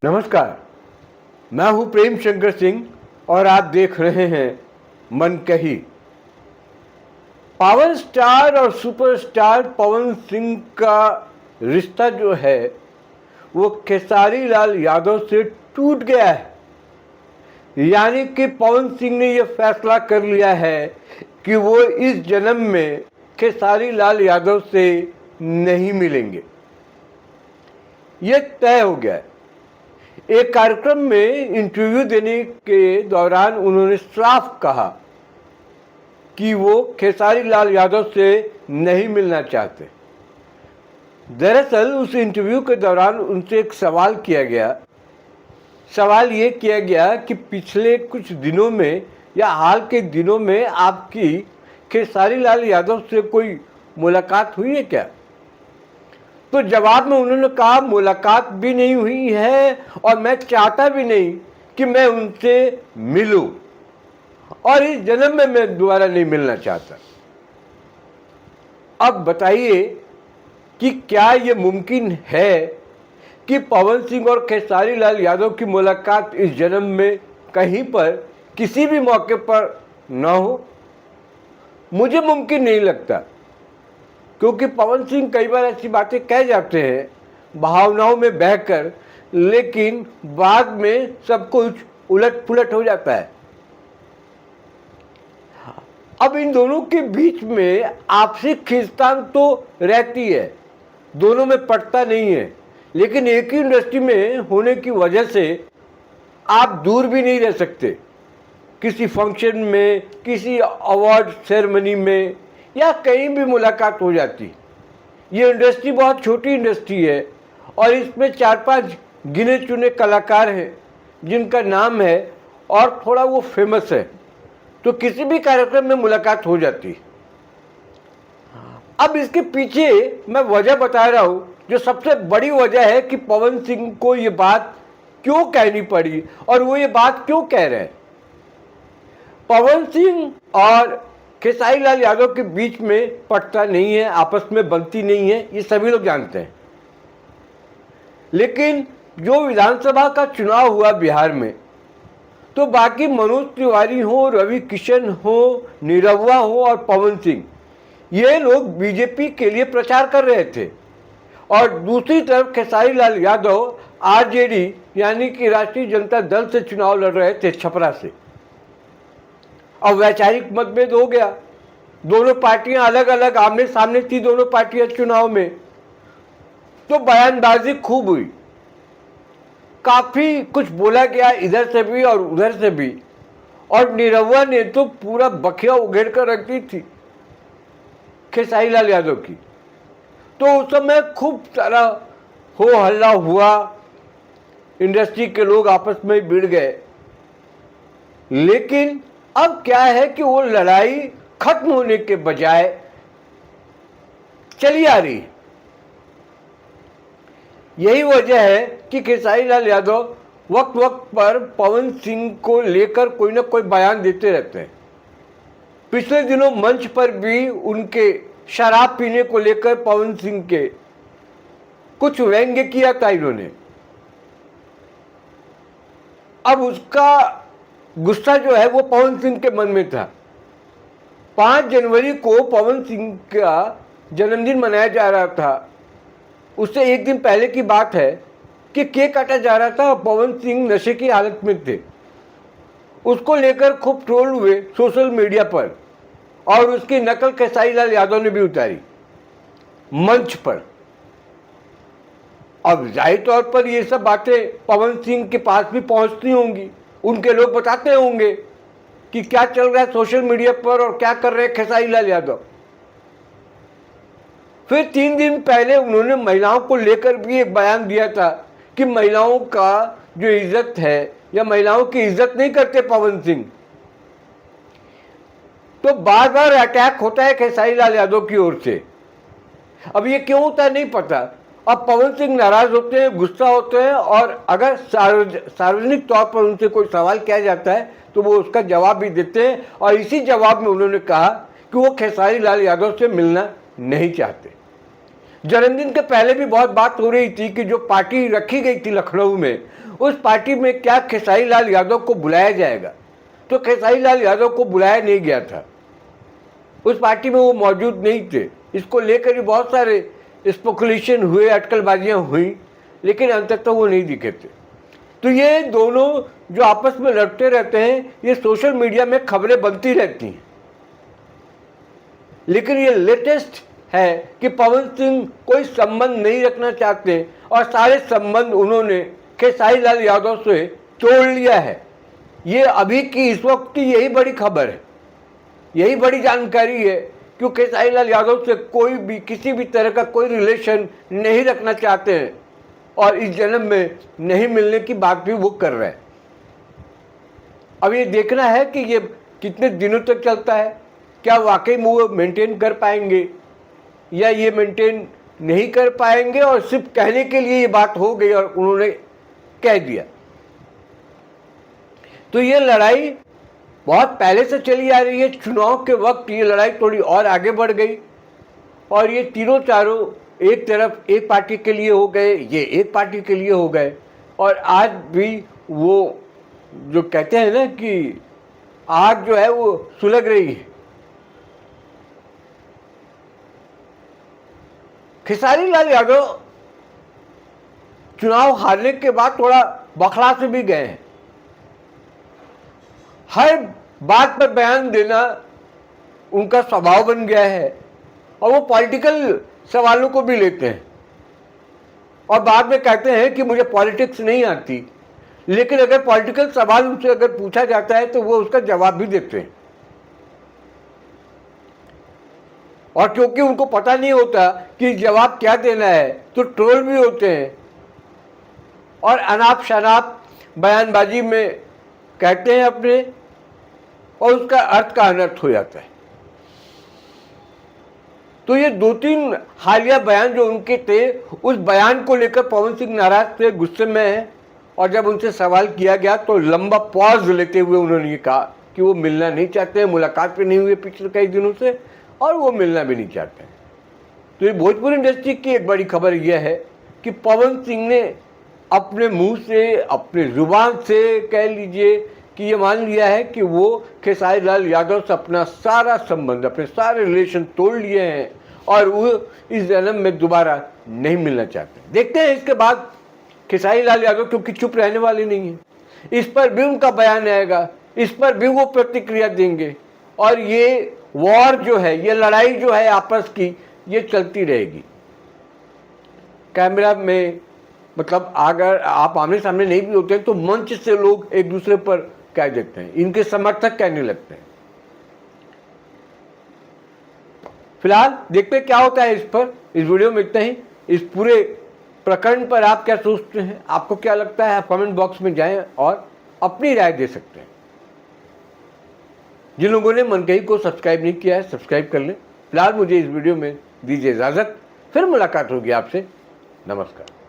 नमस्कार, मैं हूं प्रेम शंकर सिंह और आप देख रहे हैं मन कही। पावर स्टार और सुपरस्टार पवन सिंह का रिश्ता जो है वो खेसारी लाल यादव से टूट गया है। यानी कि पवन सिंह ने यह फैसला कर लिया है कि वो इस जन्म में खेसारी लाल यादव से नहीं मिलेंगे। यह तय हो गया है। एक कार्यक्रम में इंटरव्यू देने के दौरान उन्होंने साफ कहा कि वो खेसारी लाल यादव से नहीं मिलना चाहते। दरअसल उस इंटरव्यू के दौरान उनसे एक सवाल किया गया। सवाल ये किया गया कि पिछले कुछ दिनों में या हाल के दिनों में आपकी खेसारी लाल यादव से कोई मुलाकात हुई है क्या? तो जवाब में उन्होंने कहा मुलाकात भी नहीं हुई है और मैं चाहता भी नहीं कि मैं उनसे मिलूं और इस जन्म में मैं दोबारा नहीं मिलना चाहता। अब बताइए कि क्या यह मुमकिन है कि पवन सिंह और खेसारी लाल यादव की मुलाकात इस जन्म में कहीं पर किसी भी मौके पर न हो? मुझे मुमकिन नहीं लगता, क्योंकि पवन सिंह कई बार ऐसी बातें कह जाते हैं भावनाओं में बहकर, लेकिन बाद में सब कुछ उलट पुलट हो जाता है। अब इन दोनों के बीच में आपसी खींचतान तो रहती है, दोनों में पटता नहीं है, लेकिन एक ही इंडस्ट्री में होने की वजह से आप दूर भी नहीं रह सकते। किसी फंक्शन में, किसी अवार्ड सेरेमनी में या कहीं भी मुलाकात हो जाती। ये इंडस्ट्री बहुत छोटी इंडस्ट्री है और इसमें 4-5 गिने चुने कलाकार हैं जिनका नाम है और थोड़ा वो फेमस है, तो किसी भी कार्यक्रम में मुलाकात हो जाती। अब इसके पीछे मैं वजह बता रहा हूँ, जो सबसे बड़ी वजह है कि पवन सिंह को ये बात क्यों कहनी पड़ी और वो ये बात क्यों कह रहे हैं। पवन सिंह और खेसारी लाल यादव के बीच में पटता नहीं है, आपस में बनती नहीं है, ये सभी लोग जानते हैं। लेकिन जो विधानसभा का चुनाव हुआ बिहार में, तो बाकी मनोज तिवारी हो, रवि किशन हो, निरहुआ हो और पवन सिंह, ये लोग बीजेपी के लिए प्रचार कर रहे थे और दूसरी तरफ खेसारी लाल यादव आरजेडी यानी कि राष्ट्रीय जनता दल से चुनाव लड़ रहे थे, छपरा से। अब वैचारिक मतभेद हो गया, दोनों पार्टियां अलग अलग आमने सामने थी, दोनों पार्टियां चुनाव में, तो बयानबाजी खूब हुई, काफी कुछ बोला गया इधर से भी और उधर से भी, और निरहुआ ने तो पूरा बखिया उघेड़ कर रख दी थी खेसारी लाल यादव की। तो उस समय खूब सारा हो हल्ला हुआ, इंडस्ट्री के लोग आपस में भिड़ गए। लेकिन अब क्या है कि वो लड़ाई खत्म होने के बजाय चली आ रही। यही वजह है कि खेसारी लाल यादव वक्त वक्त पर पवन सिंह को लेकर कोई ना कोई बयान देते रहते हैं। पिछले दिनों मंच पर भी उनके शराब पीने को लेकर पवन सिंह के कुछ व्यंग्य किया था इन्होंने। अब उसका गुस्सा जो है वो पवन सिंह के मन में था। 5 जनवरी को पवन सिंह का जन्मदिन मनाया जा रहा था। उससे एक दिन पहले की बात है कि केक काटा जा रहा था और पवन सिंह नशे की हालत में थे। उसको लेकर खूब ट्रोल हुए सोशल मीडिया पर और उसकी नकल खेसारी लाल यादव ने भी उतारी मंच पर। अब जाहिर तौर पर ये सब बातें पवन सिंह के पास भी पहुंचती होंगी, उनके लोग बताते होंगे कि क्या चल रहा है सोशल मीडिया पर और क्या कर रहे हैं खेसारी लाल यादव। फिर 3 दिन पहले उन्होंने महिलाओं को लेकर भी एक बयान दिया था कि महिलाओं का जो इज्जत है या महिलाओं की इज्जत नहीं करते पवन सिंह। तो बार बार अटैक होता है खेसारी लाल यादव की ओर से। अब ये क्यों होता है नहीं पता। अब पवन सिंह नाराज होते हैं, गुस्सा होते हैं और अगर सार्वजनिक तौर पर उनसे कोई सवाल किया जाता है तो वो उसका जवाब भी देते हैं और इसी जवाब में उन्होंने कहा कि वो खेसारी लाल यादव से मिलना नहीं चाहते। जन्मदिन के पहले भी बहुत बात हो रही थी कि जो पार्टी रखी गई थी लखनऊ में, उस पार्टी में क्या खेसारी लाल यादव को बुलाया जाएगा, तो खेसारी लाल यादव को बुलाया नहीं गया था। उस पार्टी में वो मौजूद नहीं थे। इसको लेकर ही बहुत सारे स्पेकुलेशन हुए, अटकलबाजियाँ हुई, लेकिन अंततः वो नहीं दिखे थे। तो ये दोनों जो आपस में लड़ते रहते हैं, ये सोशल मीडिया में खबरें बनती रहती हैं। लेकिन ये लेटेस्ट है कि पवन सिंह कोई संबंध नहीं रखना चाहते और सारे संबंध उन्होंने खेसारी लाल यादव से तोड़ लिया है। ये अभी की इस वक्त की यही बड़ी खबर है, यही बड़ी जानकारी है कि खेसारी लाल यादव से कोई भी किसी भी तरह का कोई रिलेशन नहीं रखना चाहते हैं और इस जन्म में नहीं मिलने की बात भी वो कर रहे हैं। अब ये देखना है कि ये कितने दिनों तक चलता है, क्या वाकई में वो मेंटेन कर पाएंगे या ये मेंटेन नहीं कर पाएंगे और सिर्फ कहने के लिए ये बात हो गई और उन्होंने कह दिया। तो ये लड़ाई बहुत पहले से चली आ रही है। चुनाव के वक्त ये लड़ाई थोड़ी और आगे बढ़ गई और ये तीनों चारों एक तरफ एक पार्टी के लिए हो गए, ये एक पार्टी के लिए हो गए और आज भी वो जो कहते हैं ना कि आग जो है वो सुलग रही है। खेसारी लाल यादव चुनाव हारने के बाद थोड़ा बखला से भी गए हैं। हर बात पर बयान देना उनका स्वभाव बन गया है और वो पॉलिटिकल सवालों को भी लेते हैं और बाद में कहते हैं कि मुझे पॉलिटिक्स नहीं आती, लेकिन अगर पॉलिटिकल सवाल उनसे अगर पूछा जाता है तो वो उसका जवाब भी देते हैं। और क्योंकि उनको पता नहीं होता कि जवाब क्या देना है तो ट्रोल भी होते हैं और अनाप शनाप बयानबाजी में कहते हैं अपने और उसका अर्थ का अनर्थ हो जाता है। तो ये 2-3 हालिया बयान जो उनके थे, उस बयान को लेकर पवन सिंह नाराज थे, गुस्से में हैं और जब उनसे सवाल किया गया तो लंबा पॉज लेते हुए उन्होंने ये कहा कि वो मिलना नहीं चाहते हैं, मुलाकात भी नहीं हुई पिछले कई दिनों से और वो मिलना भी नहीं चाहते हैं। तो ये भोजपुरी इंडस्ट्री की एक बड़ी खबर यह है कि पवन सिंह ने अपने मुंह से, अपने जुबान से कह लीजिए कि ये मान लिया है कि वो खेसारी लाल यादव से अपना सारा संबंध, अपने सारे रिलेशन तोड़ लिए हैं और वो इस जन्म में दोबारा नहीं मिलना चाहते। देखते हैं इसके बाद खेसारी लाल यादव क्योंकि चुप रहने वाले नहीं हैं, इस पर भी उनका बयान आएगा, इस पर भी वो प्रतिक्रिया देंगे और ये वॉर जो है, ये लड़ाई जो है आपस की, ये चलती रहेगी। कैमरा में मतलब अगर आप आमने सामने नहीं भी होते हैं तो मंच से लोग एक दूसरे पर कह देते हैं, इनके समर्थक कहने लगते हैं। फिलहाल देखते हैं क्या होता है इस पर। इस वीडियो में इतना ही। इस पूरे प्रकरण पर आप क्या सोचते हैं, आपको क्या लगता है, आप कमेंट बॉक्स में जाएं और अपनी राय दे सकते हैं। जिन लोगों ने मनकही को सब्सक्राइब नहीं किया है, सब्सक्राइब कर लें। फिलहाल मुझे इस वीडियो में दीजिए इजाज़त, फिर मुलाकात होगी आपसे। नमस्कार।